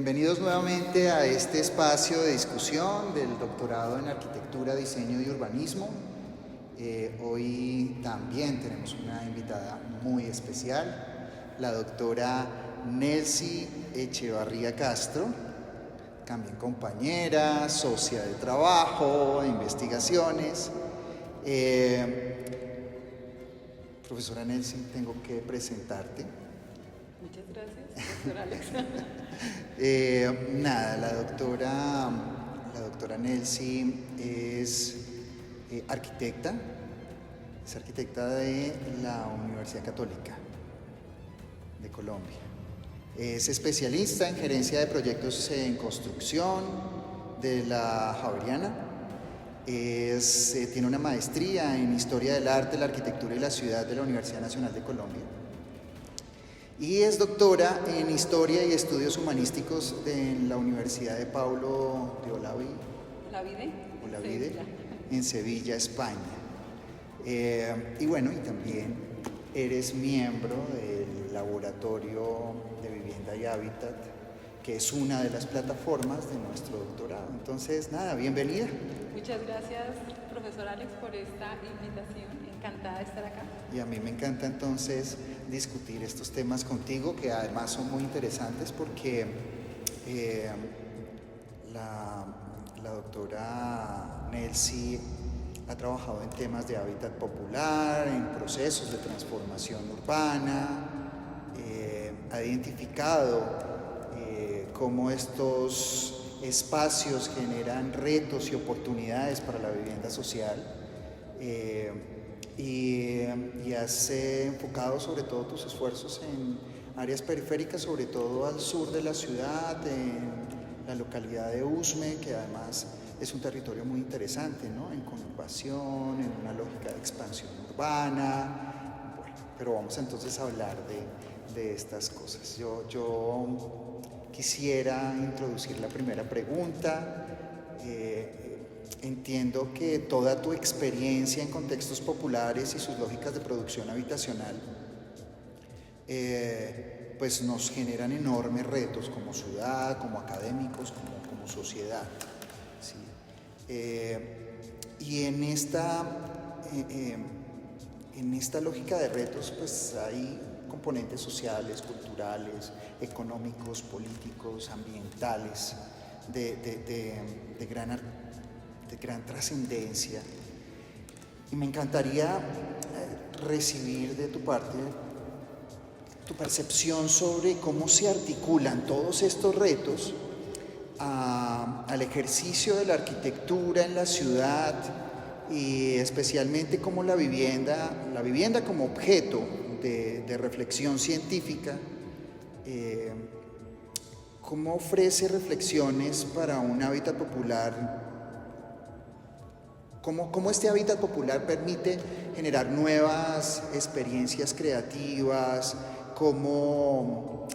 Bienvenidos nuevamente a este espacio de discusión del doctorado en Arquitectura, Diseño y Urbanismo. Hoy también tenemos una invitada muy especial, la doctora Nelcy Echevarría Castro, también compañera, socia de trabajo, de investigaciones. Profesora Nelcy, tengo que presentarte. Muchas gracias, doctor Alex. La doctora Nelcy es arquitecta, de la Universidad Católica de Colombia. Es especialista en gerencia de proyectos en construcción de la Javeriana. Tiene una maestría en Historia del Arte, la Arquitectura y la Ciudad de la Universidad Nacional de Colombia. Y es doctora en Historia y Estudios Humanísticos en la Universidad de Pablo de Olavide, en Sevilla, España. Y también eres miembro del Laboratorio de Vivienda y Hábitat, que es una de las plataformas de nuestro doctorado. Entonces, bienvenida. Muchas gracias, profesor Alex, por esta invitación. Encantada de estar acá. Y a mí me encanta entonces discutir estos temas contigo, que además son muy interesantes porque la doctora Nelcy ha trabajado en temas de hábitat popular, en procesos de transformación urbana, ha identificado cómo estos espacios generan retos y oportunidades para la vivienda social. Y has enfocado sobre todo tus esfuerzos en áreas periféricas, sobre todo al sur de la ciudad, en la localidad de Usme, que además es un territorio muy interesante, ¿no? En conurbación, en una lógica de expansión urbana. Bueno, pero vamos entonces a hablar de estas cosas. Yo quisiera introducir la primera pregunta. Entiendo que toda tu experiencia en contextos populares y sus lógicas de producción habitacional pues nos generan enormes retos como ciudad, como académicos, como sociedad, ¿sí? Y en esta lógica de retos pues hay componentes sociales, culturales, económicos, políticos, ambientales, de gran trascendencia. Y me encantaría recibir de tu parte tu percepción sobre cómo se articulan todos estos retos al ejercicio de la arquitectura en la ciudad, y especialmente cómo la vivienda como objeto de reflexión científica, cómo ofrece reflexiones para un hábitat popular. ¿Cómo este hábitat popular permite generar nuevas experiencias creativas? ¿Cómo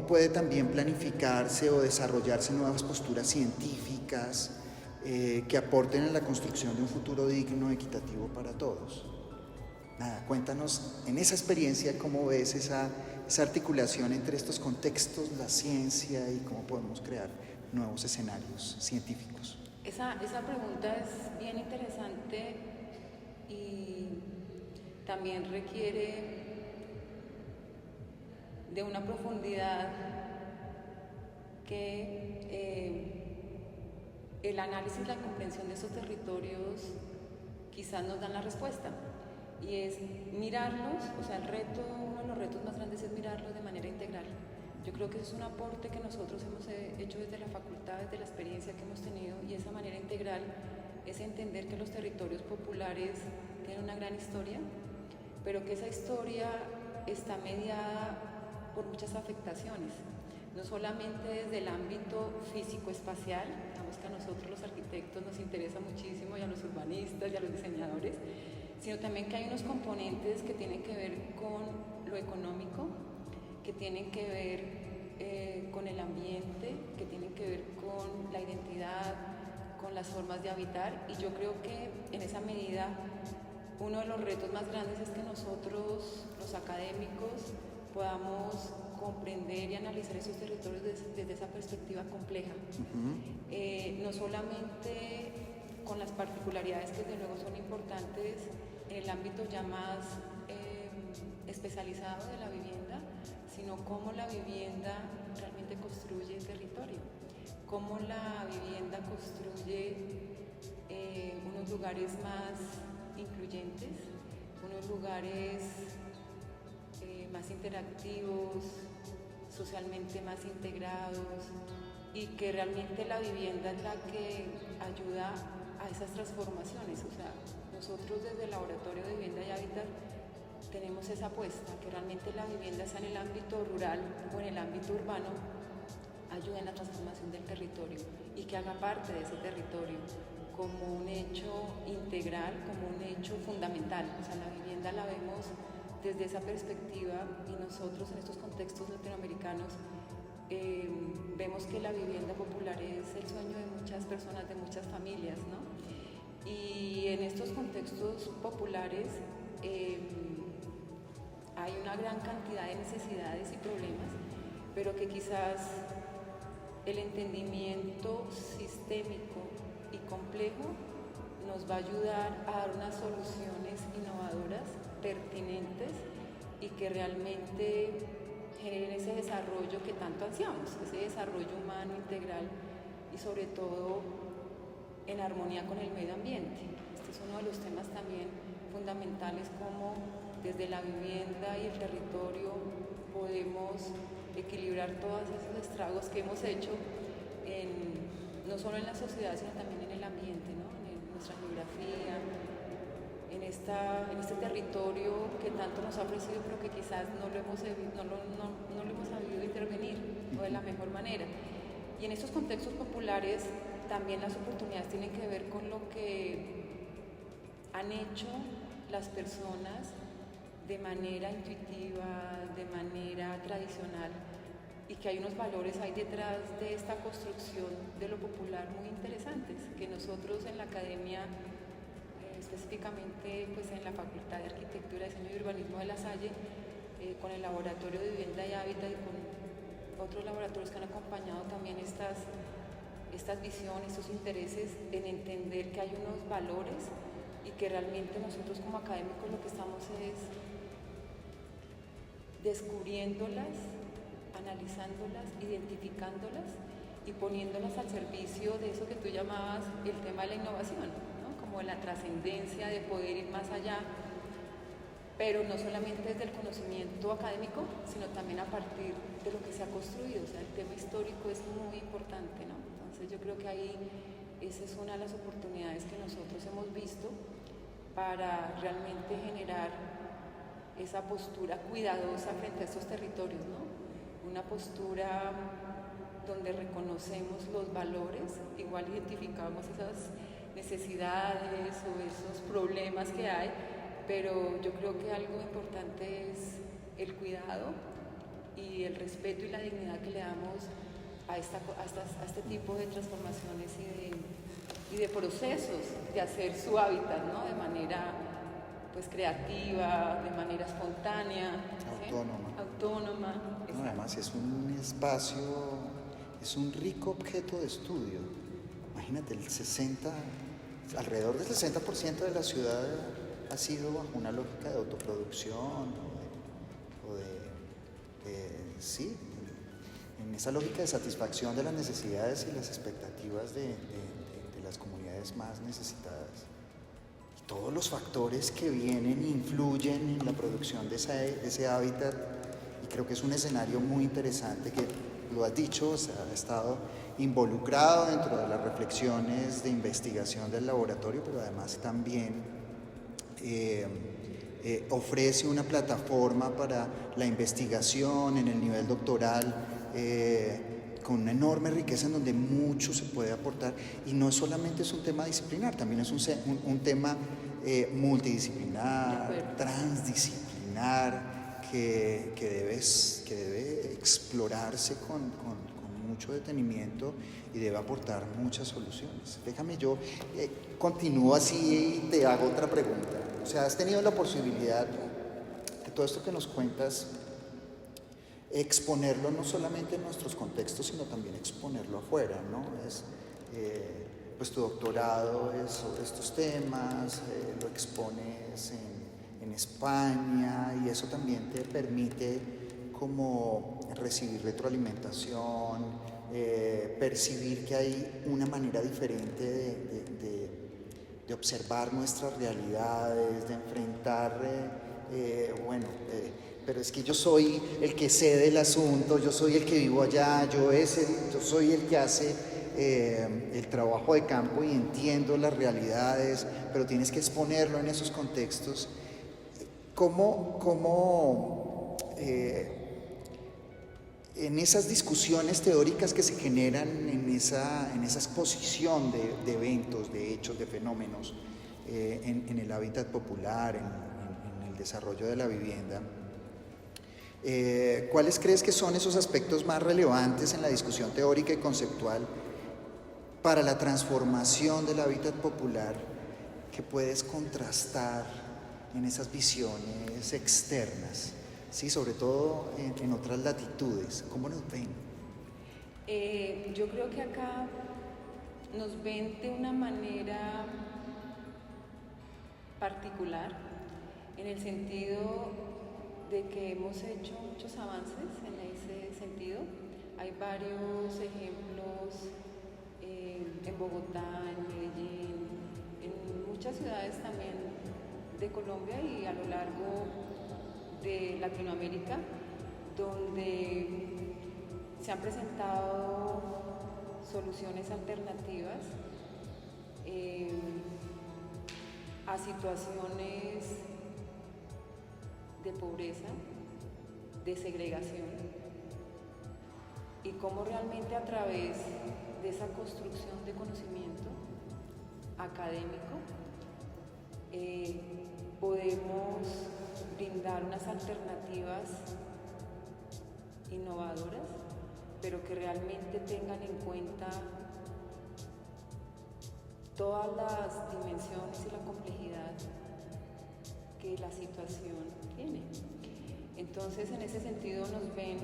puede también planificarse o desarrollarse nuevas posturas científicas que aporten a la construcción de un futuro digno, equitativo para todos? Cuéntanos en esa experiencia cómo ves esa articulación entre estos contextos, la ciencia, y cómo podemos crear nuevos escenarios científicos. Esa pregunta es bien interesante y también requiere de una profundidad que el análisis y la comprensión de esos territorios quizás nos dan la respuesta, y es mirarlos. O sea, uno de los retos más grandes es mirarlos de manera integral. Yo creo que eso es un aporte que nosotros hemos hecho desde la facultad, desde la experiencia que hemos tenido, y esa manera integral es entender que los territorios populares tienen una gran historia, pero que esa historia está mediada por muchas afectaciones, no solamente desde el ámbito físico-espacial. Digamos que a nosotros los arquitectos nos interesa muchísimo, y a los urbanistas y a los diseñadores, sino también que hay unos componentes que tienen que ver con lo económico, que tienen que ver con el ambiente, que tienen que ver con la identidad, con las formas de habitar. Y yo creo que en esa medida uno de los retos más grandes es que nosotros, los académicos, podamos comprender y analizar esos territorios desde esa perspectiva compleja. No solamente con las particularidades que desde luego son importantes en el ámbito ya más especializado de la vivienda, sino cómo la vivienda realmente construye territorio, cómo la vivienda construye unos lugares más incluyentes, unos lugares más interactivos, socialmente más integrados, y que realmente la vivienda es la que ayuda a esas transformaciones. O sea, nosotros desde el Laboratorio de Vivienda y Hábitat tenemos esa apuesta, que realmente la vivienda, sea en el ámbito rural o en el ámbito urbano, ayude en la transformación del territorio y que haga parte de ese territorio como un hecho integral, como un hecho fundamental. O sea, la vivienda la vemos desde esa perspectiva, y nosotros en estos contextos latinoamericanos vemos que la vivienda popular es el sueño de muchas personas, de muchas familias, ¿no? Y en estos contextos populares hay una gran cantidad de necesidades y problemas, pero que quizás el entendimiento sistémico y complejo nos va a ayudar a dar unas soluciones innovadoras, pertinentes, y que realmente generen ese desarrollo que tanto ansiamos, ese desarrollo humano integral y sobre todo en armonía con el medio ambiente. Este es uno de los temas también fundamentales, como desde la vivienda y el territorio podemos equilibrar todos esos estragos que hemos hecho no solo en la sociedad, sino también en el ambiente, ¿no? En nuestra geografía, en este territorio que tanto nos ha ofrecido, pero que quizás no lo hemos sabido intervenir, o de la mejor manera. Y en estos contextos populares también las oportunidades tienen que ver con lo que han hecho las personas de manera intuitiva, de manera tradicional, y que hay unos valores ahí detrás de esta construcción de lo popular muy interesantes, que nosotros en la academia, específicamente pues en la Facultad de Arquitectura, Diseño y Urbanismo de La Salle, con el Laboratorio de Vivienda y Hábitat y con otros laboratorios que han acompañado también estas visiones, estos intereses en entender que hay unos valores y que realmente nosotros como académicos lo que estamos es descubriéndolas, analizándolas, identificándolas y poniéndolas al servicio de eso que tú llamabas el tema de la innovación, ¿no? Como la trascendencia de poder ir más allá, pero no solamente desde el conocimiento académico, sino también a partir de lo que se ha construido. O sea, el tema histórico es muy importante, ¿no? Entonces yo creo que ahí esa es una de las oportunidades que nosotros hemos visto para realmente generar esa postura cuidadosa frente a estos territorios, ¿no? Una postura donde reconocemos los valores, igual identificamos esas necesidades o esos problemas que hay, pero yo creo que algo importante es el cuidado y el respeto y la dignidad que le damos a este tipo de transformaciones y de procesos de hacer su hábitat, ¿no? De manera pues creativa, de manera espontánea, autónoma. No, además es un espacio, es un rico objeto de estudio. Imagínate, alrededor del 60% de la ciudad ha sido bajo una lógica de autoproducción sí, en esa lógica de satisfacción de las necesidades y las expectativas de las comunidades más necesitadas. Todos los factores que vienen e influyen en la producción de ese hábitat, y creo que es un escenario muy interesante que, lo has dicho, o sea, ha estado involucrado dentro de las reflexiones de investigación del laboratorio, pero además también ofrece una plataforma para la investigación en el nivel doctoral, con una enorme riqueza en donde mucho se puede aportar, y no solamente es un tema disciplinar, también es un tema multidisciplinar, transdisciplinar, que debe explorarse con mucho detenimiento y debe aportar muchas soluciones. Déjame yo continúo así y te hago otra pregunta. O sea, has tenido la posibilidad de todo esto que nos cuentas, exponerlo no solamente en nuestros contextos, sino también exponerlo afuera, ¿no? Pues tu doctorado es sobre estos temas, lo expones en España, y eso también te permite como recibir retroalimentación, percibir que hay una manera diferente de observar nuestras realidades, de enfrentar, pero es que yo soy el que sé del asunto, yo soy el que vivo allá, yo soy el que hace el trabajo de campo y entiendo las realidades, pero tienes que exponerlo en esos contextos. ¿Cómo en esas discusiones teóricas que se generan en esa exposición de eventos, de hechos, de fenómenos en el hábitat popular, en el desarrollo de la vivienda, ¿cuáles crees que son esos aspectos más relevantes en la discusión teórica y conceptual para la transformación del hábitat popular que puedes contrastar en esas visiones externas? Sí, sobre todo en otras latitudes. ¿Cómo nos ven? Yo creo que acá nos ven de una manera particular, en el sentido de que hemos hecho muchos avances en ese sentido. Hay varios ejemplos en Bogotá, en Medellín, en muchas ciudades también de Colombia y a lo largo de Latinoamérica, donde se han presentado soluciones alternativas a situaciones de pobreza, de segregación, y cómo realmente a través de esa construcción de conocimiento académico podemos brindar unas alternativas innovadoras, pero que realmente tengan en cuenta todas las dimensiones y la complejidad que la situación tiene. Entonces, en ese sentido nos ven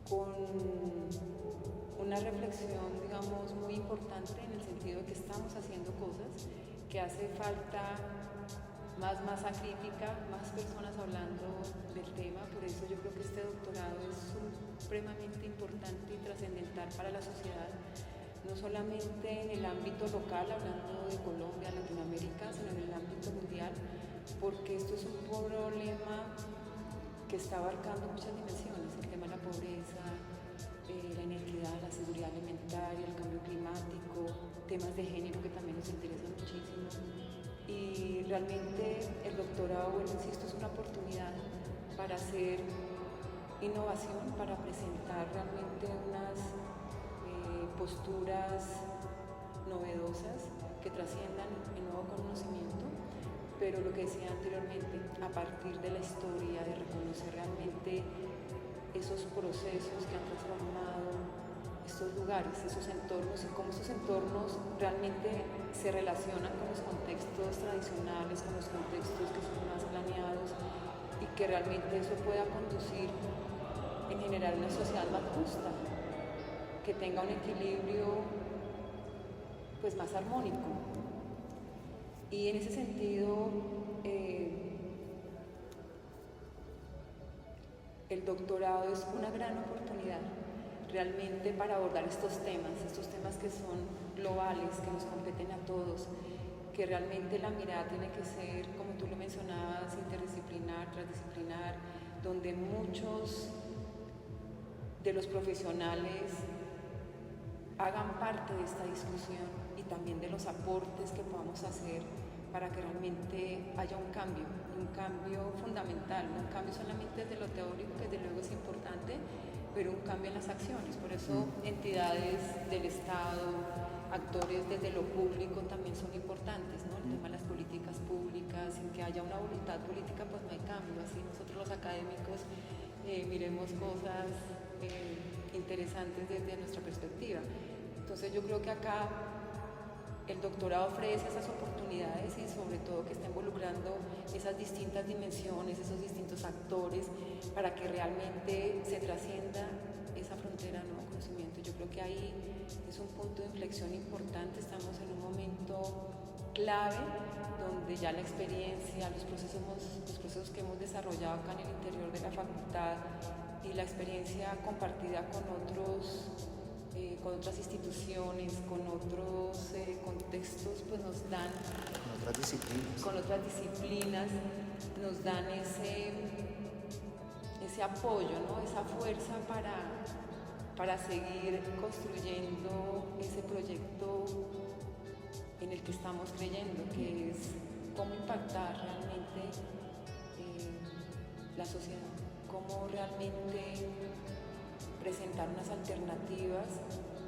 con una reflexión, digamos, muy importante, en el sentido de que estamos haciendo cosas, que hace falta más masa crítica, más personas hablando del tema. Por eso yo creo que este doctorado es supremamente importante y trascendental para la sociedad, no solamente en el ámbito local, hablando de Colombia, Latinoamérica, sino en el ámbito mundial, porque esto es un problema que está abarcando muchas dimensiones: el tema de la pobreza, la inequidad, la seguridad alimentaria, el cambio climático, temas de género que también nos interesan muchísimo. Y realmente el doctorado, bueno, insisto, es una oportunidad para hacer innovación, para presentar realmente unas posturas novedosas que trasciendan el nuevo conocimiento, pero lo que decía anteriormente, a partir de la historia, de reconocer realmente esos procesos que han transformado estos lugares, esos entornos, y cómo esos entornos realmente se relacionan con los contextos tradicionales, con los contextos que son más planeados, y que realmente eso pueda conducir en generar una sociedad más justa, que tenga un equilibrio pues más armónico. Y en ese sentido el doctorado es una gran oportunidad realmente para abordar estos temas que son globales, que nos competen a todos, que realmente la mirada tiene que ser, como tú lo mencionabas, interdisciplinar, transdisciplinar, donde muchos de los profesionales hagan parte de esta discusión y también de los aportes que podamos hacer para que realmente haya un cambio fundamental, no un cambio solamente desde lo teórico, que desde luego es importante, pero un cambio en las acciones. Por eso entidades del Estado, actores desde lo público también son importantes, ¿no? El tema de las políticas públicas, sin que haya una voluntad política pues no hay cambio. Así nosotros los académicos miremos cosas interesantes desde nuestra perspectiva. Entonces yo creo que acá el doctorado ofrece esas oportunidades y sobre todo que está involucrando esas distintas dimensiones, esos distintos actores, para que realmente se trascienda esa frontera del nuevo conocimiento. Yo creo que ahí es un punto de inflexión importante, estamos en un momento clave donde ya la experiencia, los procesos que hemos desarrollado acá en el interior de la facultad y la experiencia compartida con otras instituciones, con otros contextos, pues nos dan, con otras disciplinas, nos dan ese apoyo, ¿no? Esa fuerza para seguir construyendo ese proyecto en el que estamos creyendo, que es cómo impactar realmente la sociedad, cómo realmente presentar unas alternativas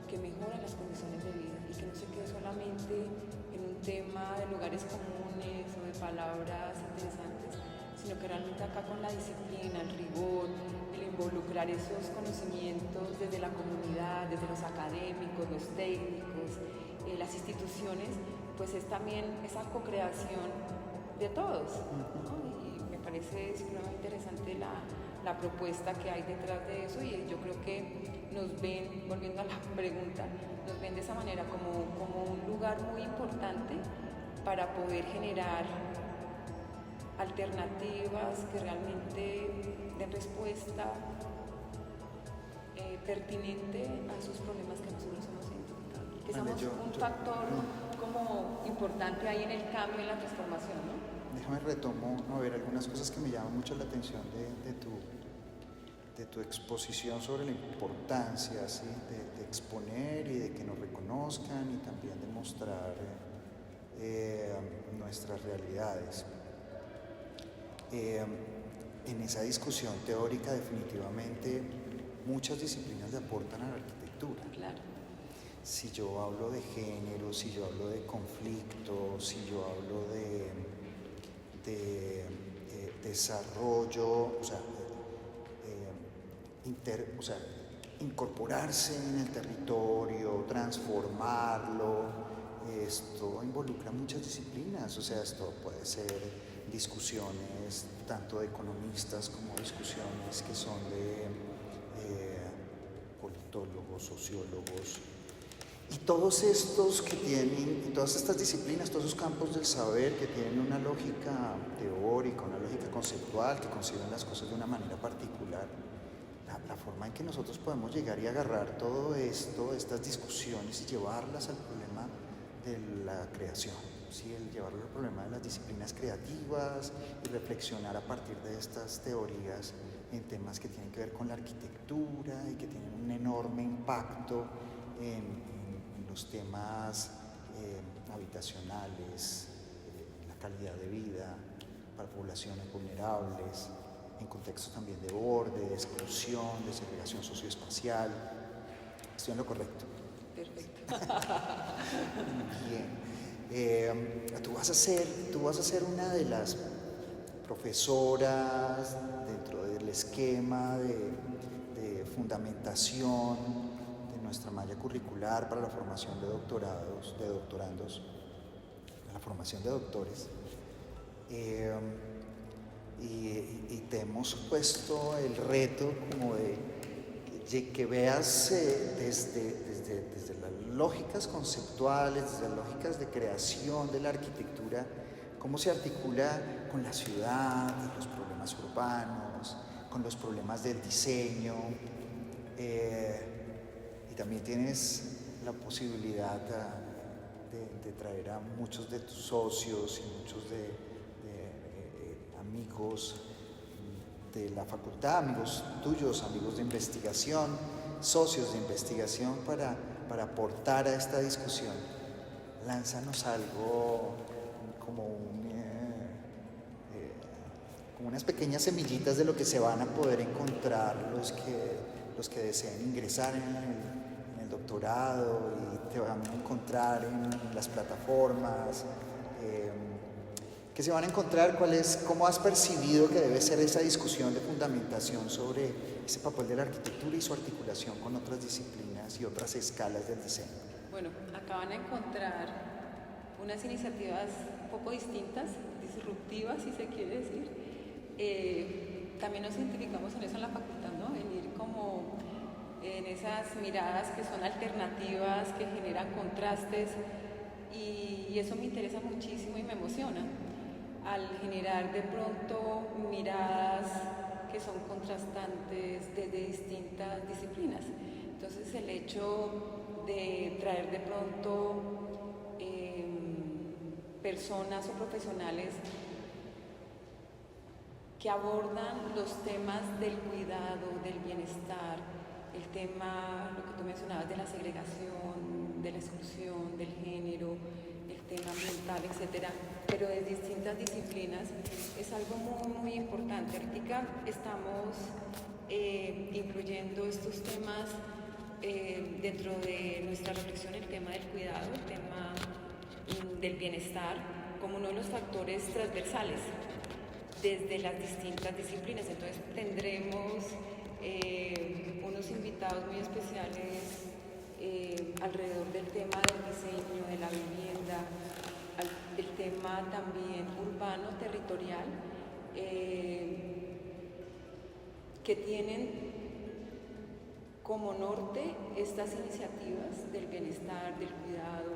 que mejoren las condiciones de vida y que no se quede solamente en un tema de lugares comunes o de palabras interesantes, sino que realmente acá con la disciplina, el rigor, el involucrar esos conocimientos desde la comunidad, desde los académicos, los técnicos, las instituciones, pues es también esa co-creación de todos, ¿no? Y me parece supremamente interesante la propuesta que hay detrás de eso, y yo creo que nos ven, volviendo a la pregunta, nos ven de esa manera como un lugar muy importante para poder generar alternativas que realmente den respuesta pertinente a esos problemas que nosotros hemos identificado. Que somos un factor como importante ahí en el cambio, en la transformación, ¿no? Déjame retomo, a ver, algunas cosas que me llaman mucho la atención de tu exposición sobre la importancia, ¿sí? de exponer y de que nos reconozcan y también de mostrar nuestras realidades. En esa discusión teórica definitivamente muchas disciplinas le aportan a la arquitectura. Claro. Si yo hablo de género, si yo hablo de conflicto, si yo hablo de desarrollo, o sea, incorporarse en el territorio, transformarlo, esto involucra muchas disciplinas, o sea, esto puede ser discusiones tanto de economistas como discusiones que son de politólogos, sociólogos, y todos estos que tienen, todas estas disciplinas, todos esos campos del saber que tienen una lógica teórica, una lógica conceptual, que conciben las cosas de una manera particular, la forma en que nosotros podemos llegar y agarrar todo esto, estas discusiones, y llevarlas al problema de la creación, ¿sí? El llevarlo al problema de las disciplinas creativas y reflexionar a partir de estas teorías en temas que tienen que ver con la arquitectura y que tienen un enorme impacto en los temas habitacionales, la calidad de vida para poblaciones vulnerables, en contextos también de borde, de exclusión, de segregación socioespacial. ¿Estoy en lo correcto? Perfecto. Bien. Tú vas a ser una de las profesoras dentro del esquema de fundamentación de nuestra malla curricular para la formación de doctorandos, la formación de doctores. Y te hemos puesto el reto como de que veas desde las lógicas conceptuales, desde las lógicas de creación de la arquitectura, cómo se articula con la ciudad, los problemas urbanos, con los problemas del diseño, y también tienes la posibilidad de traer a muchos de tus socios y muchos de amigos de la facultad, amigos tuyos, amigos de investigación, socios de investigación para aportar a esta discusión. Lánzanos algo como unas pequeñas semillitas de lo que se van a poder encontrar los que deseen ingresar en el doctorado, y te van a encontrar en las plataformas. ¿Qué se van a encontrar? ¿Cómo has percibido que debe ser esa discusión de fundamentación sobre ese papel de la arquitectura y su articulación con otras disciplinas y otras escalas del diseño? Bueno, acá van a encontrar unas iniciativas un poco distintas, disruptivas si se quiere decir. También nos identificamos en eso en la facultad, ¿no? En ir como en esas miradas que son alternativas, que generan contrastes, y eso me interesa muchísimo y me emociona, al generar de pronto miradas que son contrastantes desde distintas disciplinas. Entonces el hecho de traer de pronto personas o profesionales que abordan los temas del cuidado, del bienestar, el tema, lo que tú mencionabas, de la segregación, de la exclusión, del género, el tema ambiental, etcétera, pero de distintas disciplinas, es algo muy, muy importante. Ahorita estamos incluyendo estos temas dentro de nuestra reflexión, el tema del cuidado, el tema del bienestar, como uno de los factores transversales desde las distintas disciplinas. Entonces tendremos unos invitados muy especiales alrededor del tema del diseño, de la vivienda, el tema también urbano, territorial, que tienen como norte estas iniciativas del bienestar, del cuidado,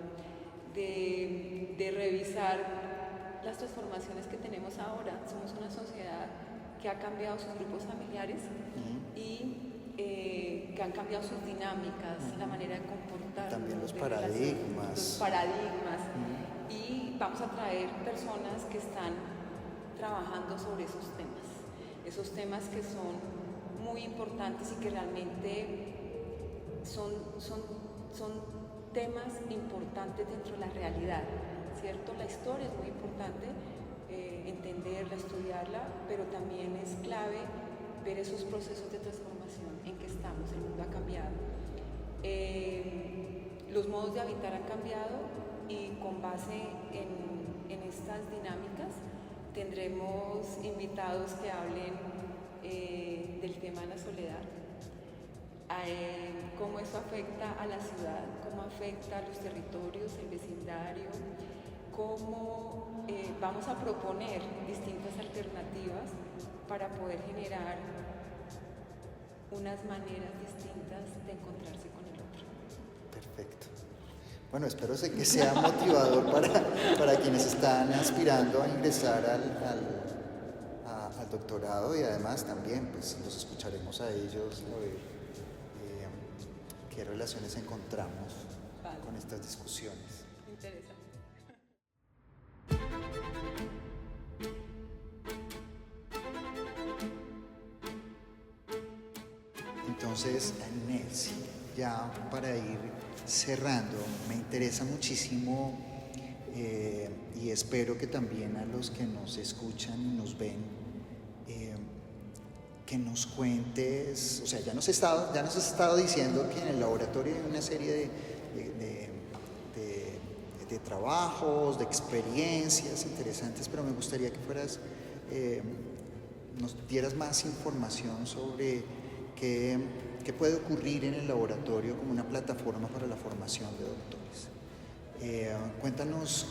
de revisar las transformaciones que tenemos ahora. Somos una sociedad que ha cambiado sus grupos familiares y que han cambiado sus dinámicas, la manera de comportarse. También los paradigmas. Los paradigmas. Y vamos a traer personas que están trabajando sobre esos temas que son muy importantes y que realmente son temas importantes dentro de la realidad, ¿cierto? La historia es muy importante, entenderla, estudiarla, pero también es clave ver esos procesos de transformación en que estamos. El mundo ha cambiado, los modos de habitar han cambiado, y con base en estas dinámicas tendremos invitados que hablen del tema de la soledad, cómo eso afecta a la ciudad, cómo afecta a los territorios, el vecindario, cómo vamos a proponer distintas alternativas para poder generar unas maneras distintas de encontrarse con el otro. Perfecto. Bueno, espero que sea motivador para quienes están aspirando a ingresar al doctorado, y además también pues los escucharemos a ellos, a ver qué relaciones encontramos con estas discusiones. Interesante. Entonces, Nelcy, ya para ir cerrando, me interesa muchísimo y espero que también a los que nos escuchan y nos ven, que nos cuentes, o sea, ya nos has estado diciendo que en el laboratorio hay una serie de trabajos, de experiencias interesantes, pero me gustaría que nos dieras más información sobre qué puede ocurrir en el laboratorio como una plataforma para la formación de doctores. Cuéntanos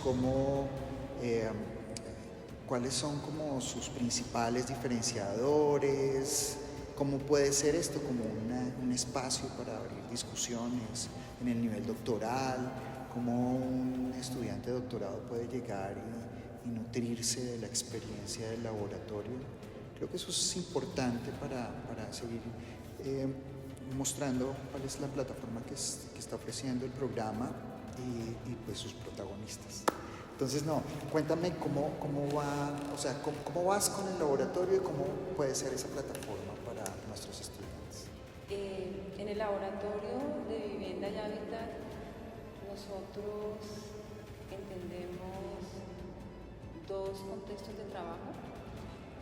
cuáles son como sus principales diferenciadores, cómo puede ser esto como un espacio para abrir discusiones en el nivel doctoral, cómo un estudiante de doctorado puede llegar y nutrirse de la experiencia del laboratorio. Creo que eso es importante para seguir mostrando cuál es la plataforma que está ofreciendo el programa y pues sus protagonistas. Entonces, cuéntame cómo va, o sea, cómo vas con el laboratorio y cómo puede ser esa plataforma para nuestros estudiantes. En el laboratorio de vivienda y hábitat, nosotros entendemos dos contextos de trabajo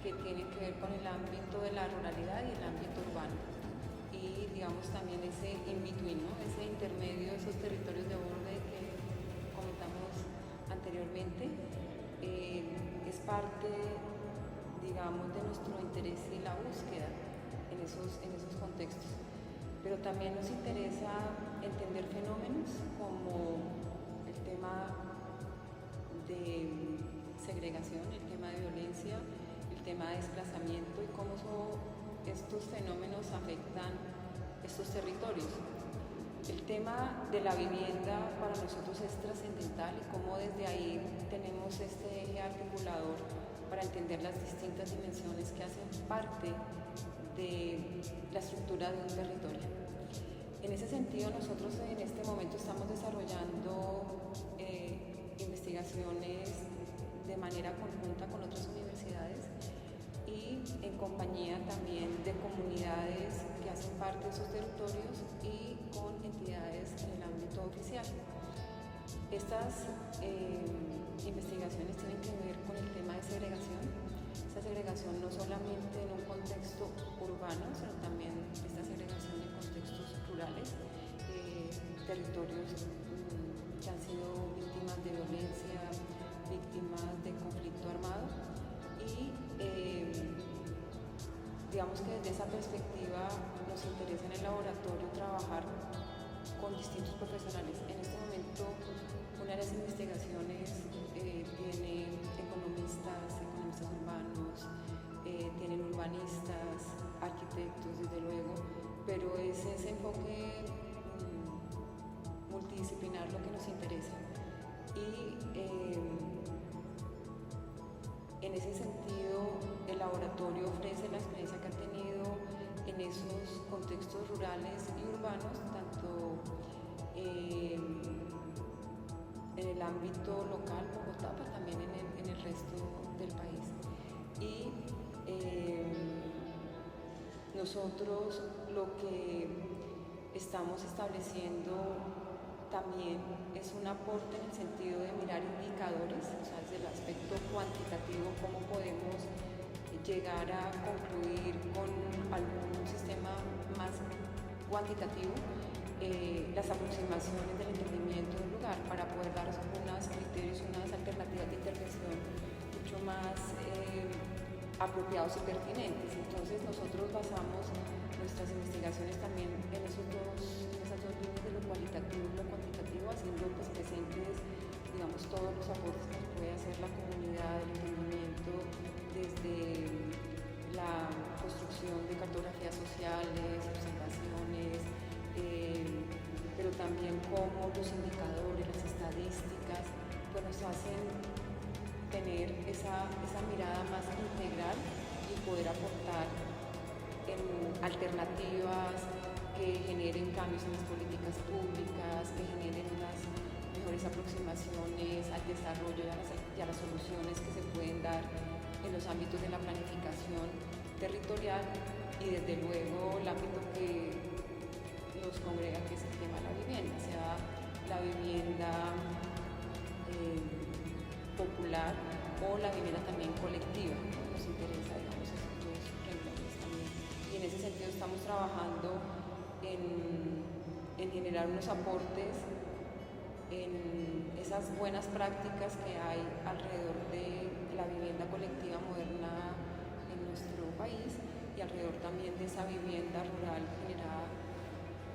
que tienen que ver con el ámbito de la ruralidad y el ámbito urbano. Y digamos también ese in-between, ¿no? Ese intermedio, esos territorios de borde que comentamos anteriormente, es parte, digamos, de nuestro interés y la búsqueda en esos contextos. Pero también nos interesa entender fenómenos como el tema de segregación, el tema de violencia, el tema de desplazamiento y cómo estos fenómenos afectan estos territorios. El tema de la vivienda para nosotros es trascendental y cómo desde ahí tenemos este eje articulador para entender las distintas dimensiones que hacen parte de la estructura de un territorio. En ese sentido, nosotros en este momento estamos desarrollando investigaciones de manera conjunta con otras universidades y en compañía también de comunidades que hacen parte de esos territorios y con entidades en el ámbito oficial. Estas investigaciones tienen que ver con el tema de segregación. Esta segregación no solamente en un contexto urbano, sino también esta segregación en contextos rurales, territorios que han sido víctimas de violencia, víctimas de conflicto armado y digamos que desde esa perspectiva nos interesa en el laboratorio trabajar con distintos profesionales. En este momento una de las investigaciones tiene economistas urbanos, tienen urbanistas, arquitectos desde luego, pero es ese enfoque multidisciplinar lo que nos interesa. Y en ese sentido el laboratorio ofrece la experiencia que ha tenido en esos contextos rurales y urbanos, tanto en el ámbito local, Bogotá, pero también en el resto del país. Y nosotros lo que estamos estableciendo también es un aporte en el sentido de mirar indicadores, o sea, desde el aspecto cuantitativo, cómo podemos llegar a concluir con algún sistema más cuantitativo las aproximaciones del entendimiento del lugar para poder dar unos criterios, unas alternativas de intervención mucho más apropiados y pertinentes. Entonces nosotros basamos nuestras investigaciones también en esas dos líneas de lo cualitativo y lo cuantitativo, haciendo pues presentes, digamos, todos los aportes que nos puede hacer la comunidad, el entendimiento desde la construcción de cartografías sociales, observaciones, pero también cómo los indicadores, las estadísticas, pues nos hacen tener esa mirada más integral y poder aportar en alternativas que generen cambios en las políticas públicas, que generen unas mejores aproximaciones al desarrollo y a las soluciones que se pueden dar en los ámbitos de la planificación territorial y desde luego el ámbito que nos congrega, que es el tema de la vivienda, sea la vivienda popular o la vivienda también colectiva. Nos interesa, digamos, esos dos renglones también. Y en ese sentido estamos trabajando en generar unos aportes en esas buenas prácticas que hay alrededor de la vivienda colectiva moderna en nuestro país y alrededor también de esa vivienda rural generada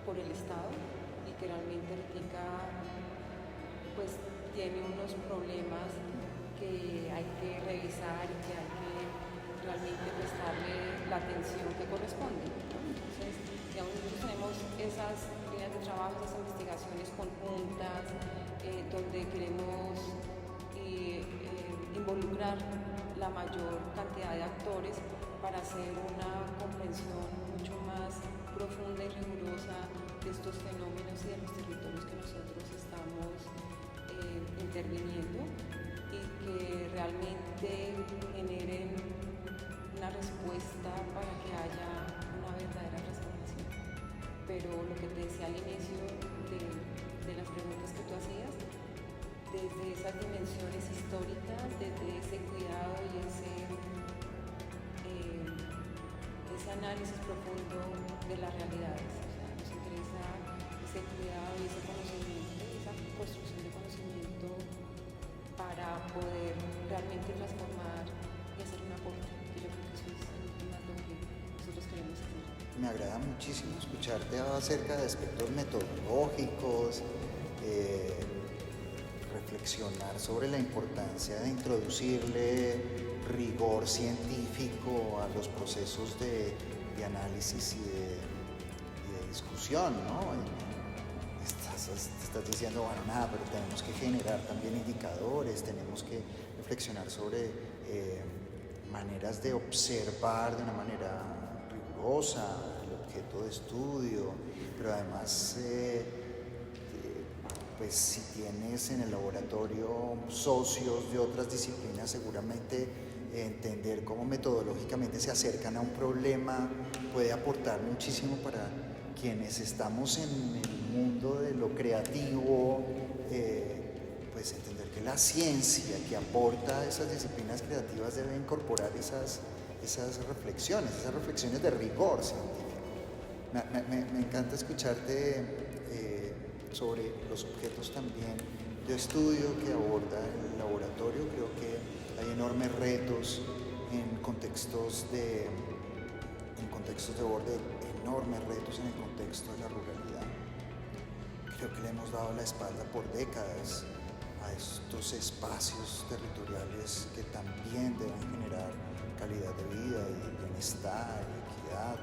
por el Estado y que realmente pues tiene unos problemas que hay que revisar y que hay que realmente prestarle la atención que corresponde, ¿no? Entonces, digamos, nosotros tenemos esas líneas de trabajo, esas investigaciones conjuntas, donde queremos involucrar la mayor cantidad de actores para hacer una comprensión mucho más profunda y rigurosa de estos fenómenos y de los territorios que nosotros estamos interviniendo y que realmente generen una respuesta para que haya una verdadera transformación. Pero lo que te decía al inicio de las preguntas que tú hacías, desde esas dimensiones históricas, desde ese cuidado y ese análisis profundo de las realidades. O sea, nos interesa ese cuidado y ese conocimiento, esa construcción de conocimiento para poder realmente transformar y hacer un aporte, que yo creo que eso es en últimas lo que nosotros queremos hacer. Me agrada muchísimo escucharte acerca de aspectos metodológicos, reflexionar sobre la importancia de introducirle rigor científico a los procesos de análisis y de discusión, ¿no? Estás diciendo, bueno, nada, pero tenemos que generar también indicadores, tenemos que reflexionar sobre maneras de observar de una manera rigurosa el objeto de estudio, pero además pues si tienes en el laboratorio socios de otras disciplinas, seguramente entender cómo metodológicamente se acercan a un problema puede aportar muchísimo para quienes estamos en el mundo de lo creativo, pues entender que la ciencia que aporta a esas disciplinas creativas debe incorporar esas reflexiones de rigor científico. Me encanta escucharte sobre los objetos también de estudio que aborda el laboratorio. Creo que hay enormes retos en contextos de borde, enormes retos en el contexto de la ruralidad. Creo que le hemos dado la espalda por décadas a estos espacios territoriales que también deben generar calidad de vida y bienestar y equidad.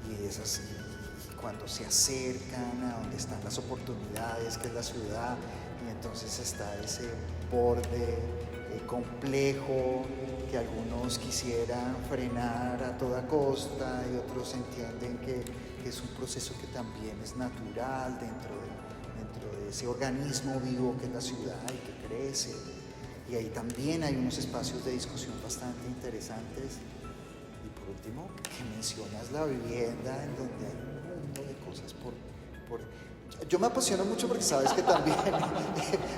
Y es así, cuando se acercan a donde están las oportunidades, que es la ciudad, y entonces está ese borde complejo que algunos quisieran frenar a toda costa y otros entienden que es un proceso que también es natural dentro de ese organismo vivo que es la ciudad y que crece. Y ahí también hay unos espacios de discusión bastante interesantes. Y por último, que mencionas la vivienda, en donde hay un mundo de cosas Yo me apasiono mucho porque sabes que también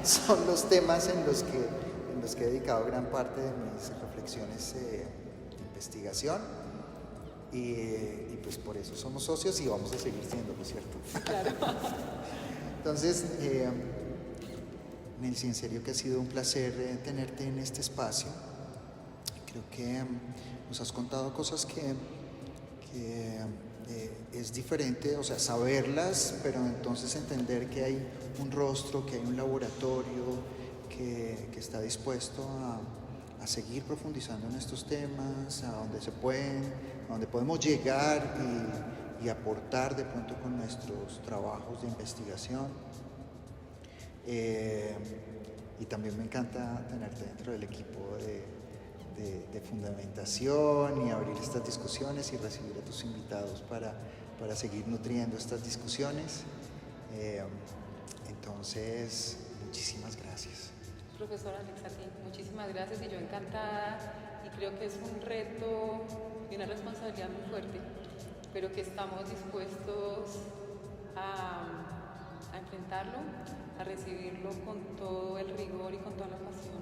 son los temas en los que he dedicado gran parte de mis reflexiones de investigación. Y pues por eso somos socios y vamos a seguir siendo, ¿no es cierto? Claro. Entonces, Nelcy, en serio que ha sido un placer tenerte en este espacio. Creo que nos has contado cosas que es diferente, o sea, saberlas, pero entonces entender que hay un rostro, que hay un laboratorio que está dispuesto a seguir profundizando en estos temas, a donde podemos llegar y aportar de pronto con nuestros trabajos de investigación. Y también me encanta tenerte dentro del equipo de fundamentación y abrir estas discusiones y recibir a tus invitados para seguir nutriendo estas discusiones. Entonces, muchísimas gracias. Profesor Alex, a ti, muchísimas gracias y yo encantada, y creo que es un reto y una responsabilidad muy fuerte, pero que estamos dispuestos a enfrentarlo, a recibirlo con todo el rigor y con toda la pasión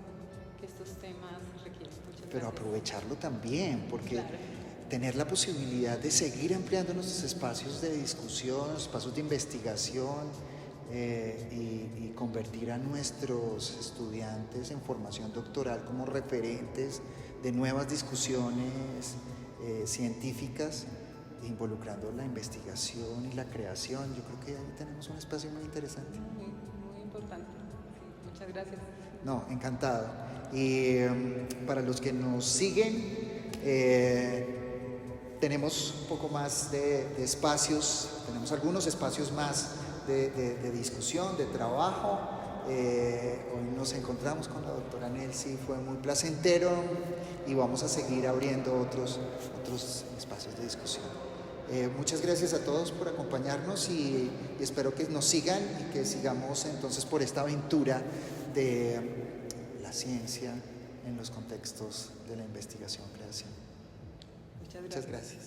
que estos temas requieren. Muchas gracias. Pero aprovecharlo también, porque claro, tener la posibilidad de seguir ampliando nuestros espacios de discusión, espacios de investigación, y convertir a nuestros estudiantes en formación doctoral como referentes de nuevas discusiones científicas, involucrando la investigación y la creación. Yo creo que ahí tenemos un espacio muy interesante. muy importante. Sí, muchas gracias. No, encantado. Y para los que nos siguen, tenemos un poco más de espacios, tenemos algunos espacios más de discusión, de trabajo. Hoy nos encontramos con la doctora Nelcy, fue muy placentero y vamos a seguir abriendo otros espacios de discusión. Muchas gracias a todos por acompañarnos y espero que nos sigan y que sigamos entonces por esta aventura de la ciencia en los contextos de la investigación-creación. Muchas gracias. Muchas gracias.